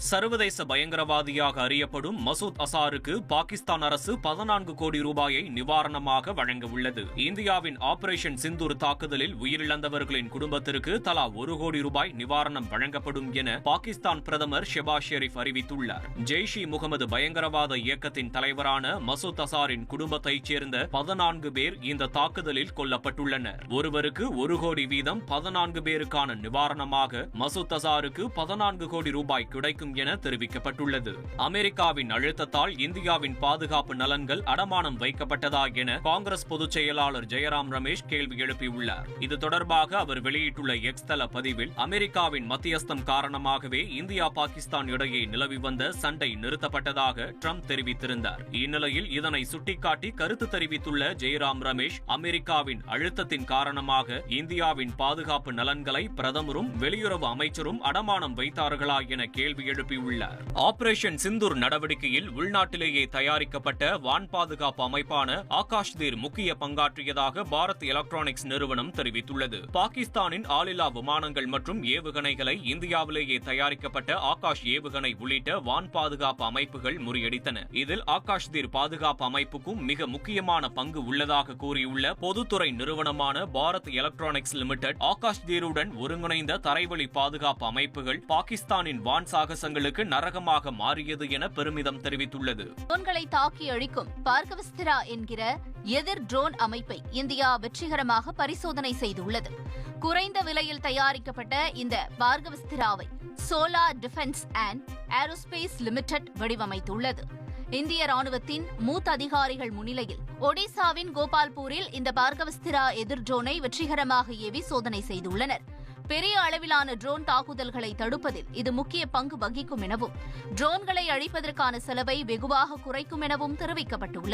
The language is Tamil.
சர்வதேச பயங்கரவாதியாக அறியப்படும் மசூத் அசாருக்கு பாகிஸ்தான் அரசு 14 கோடி ரூபாயை நிவாரணமாக வழங்க உள்ளது. இந்தியாவின் ஆபரேஷன் சிந்தூர் தாக்குதலில் உயிரிழந்தவர்களின் குடும்பத்திற்கு தலா 1 கோடி ரூபாய் நிவாரணம் வழங்கப்படும் என பாகிஸ்தான் பிரதமர் ஷெபாஸ் ஷெரீப் அறிவித்துள்ளார். ஜெய்ஷ் இ முகமது பயங்கரவாத இயக்கத்தின் தலைவரான மசூத் அசாரின் குடும்பத்தைச் சேர்ந்த 14 பேர் இந்த தாக்குதலில் கொல்லப்பட்டுள்ளனர். ஒருவருக்கு 1 கோடி வீதம் 14 பேருக்கான நிவாரணமாக மசூத் அசாருக்கு 14 கோடி ரூபாய் கிடைக்கும் என தெரிவிக்கப்பட்டுள்ளது. அமெரிக்காவின் அழுத்தத்தால் இந்தியாவின் பாதுகாப்பு நலன்கள் அடமானம் வைக்கப்பட்டதா என காங்கிரஸ் பொதுச் செயலாளர் ஜெயராம் ரமேஷ் கேள்வி எழுப்பியுள்ளார். இது தொடர்பாக அவர் வெளியிட்டுள்ள எக்ஸ் தள பதிவில், அமெரிக்காவின் மத்தியஸ்தம் காரணமாகவே இந்தியா பாகிஸ்தான் இடையே நிலவி வந்த சண்டை நிறுத்தப்பட்டதாக ட்ரம்ப் தெரிவித்திருந்தார். இந்நிலையில் இதனை சுட்டிக்காட்டி கருத்து தெரிவித்துள்ள ஜெயராம் ரமேஷ், அமெரிக்காவின் அழுத்தத்தின் காரணமாக இந்தியாவின் பாதுகாப்பு நலன்களை பிரதமரும் வெளியுறவு அமைச்சரும் அடமானம் வைத்தார்களா என கேள்வி எழுப்பியுள்ளார். ஆபரேஷன் சிந்தூர் நடவடிக்கையில் உள்நாட்டிலேயே தயாரிக்கப்பட்ட வான் பாதுகாப்பு அமைப்பான ஆகாஷ்தீர் முக்கிய பங்காற்றியதாக பாரத் எலக்ட்ரானிக்ஸ் நிறுவனம் தெரிவித்துள்ளது. பாகிஸ்தானின் ஆளில்லா விமானங்கள் மற்றும் ஏவுகணைகளை இந்தியாவிலேயே தயாரிக்கப்பட்ட ஆகாஷ் ஏவுகணை உள்ளிட்ட வான் பாதுகாப்பு அமைப்புகள் முறியடித்தன. இதில் ஆகாஷ்தீர் பாதுகாப்பு அமைப்புக்கும் மிக முக்கியமான பங்கு உள்ளதாக கூறியுள்ள பொதுத்துறை நிறுவனமான பாரத் எலக்ட்ரானிக்ஸ் லிமிடெட், ஆகாஷ்தீருடன் ஒருங்கிணைந்த தரைவழி பாதுகாப்பு அமைப்புகள் பாகிஸ்தானின் வான் சாகசங்களுக்கு நரகமாக மாறியது என பெருமிதம் தெரிவித்துள்ளது. ட்ரோன்களை தாக்கி அழிக்கும் பார்கவஸ்திரா என்கிற எதிர் ட்ரோன் அமைப்பை இந்தியா வெற்றிகரமாக பரிசோதனை செய்துள்ளது. குறைந்த விலையில் தயாரிக்கப்பட்ட இந்த பார்கவஸ்திராவை Solar Defence and Aerospace Limited வடிவமைத்துள்ளது. இந்திய ராணுவத்தின் மூத்த அதிகாரிகள் முன்னிலையில் ஒடிசாவின் கோபால்பூரில் இந்த பார்கவஸ்திரா எதிர் ட்ரோனை வெற்றிகரமாக ஏவி சோதனை செய்துள்ளனர். பெரிய அளவிலான ட்ரோன் தாக்குதல்களை தடுப்பதில் இது முக்கிய பங்கு வகிக்கும் எனவும், ட்ரோன்களை அழிப்பதற்கான செலவை வெகுவாக குறைக்கும் எனவும் தெரிவிக்கப்பட்டுள்ளது.